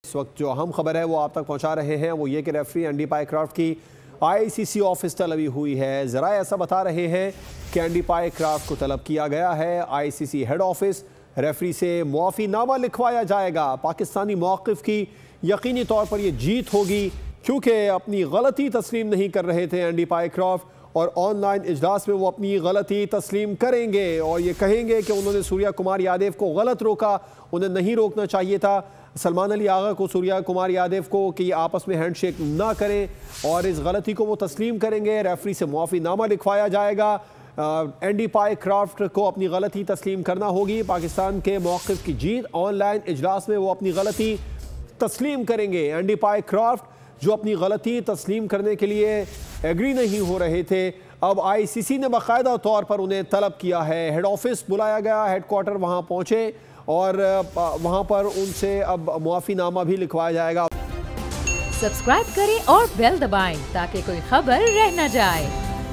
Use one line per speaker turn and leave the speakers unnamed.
इस वक्त जो अहम खबर है वो आप तक पहुंचा रहे हैं, वो ये कि रेफरी एंडी पायक्राफ्ट की आईसीसी ऑफिस तलबी हुई है। ज़रा ऐसा बता रहे हैं कि एंडी पायक्राफ्ट को तलब किया गया है आईसीसी हेड ऑफिस। रेफरी से मुआफ़ीनामा लिखवाया जाएगा। पाकिस्तानी मौक़िफ़ की यकीनी तौर पर यह जीत होगी, क्योंकि अपनी गलती तस्लीम नहीं कर रहे थे एंडी पायक्राफ्ट, और ऑनलाइन इजलास में वो अपनी गलती तस्लीम करेंगे और ये कहेंगे कि उन्होंने सूर्या कुमार यादव को गलत रोका, उन्हें नहीं रोकना चाहिए था। सलमान अली आगा को, सूर्या कुमार यादव को कि आपस में हैंडशेक ना करें, और इस गलती को वो तस्लीम करेंगे। रेफरी से मुआफ़ीनामा लिखवाया जाएगा। एंडी पायक्राफ्ट को अपनी गलती तस्लीम करना होगी। पाकिस्तान के मौक़िफ़ की जीत। ऑनलाइन इजलास में वो अपनी गलती तस्लीम करेंगे। एंडी पायक्राफ्ट जो अपनी गलती तस्लीम करने के लिए एग्री नहीं हो रहे थे, अब आईसीसी ने बाकायदा तौर पर उन्हें तलब किया है। हेड ऑफिस बुलाया गया, हेडक्वार्टर वहां पहुंचे और वहां पर उनसे अब मुआफ़ीनामा भी लिखवाया जाएगा।
सब्सक्राइब करें और बेल दबाएं ताकि कोई खबर रह न जाए।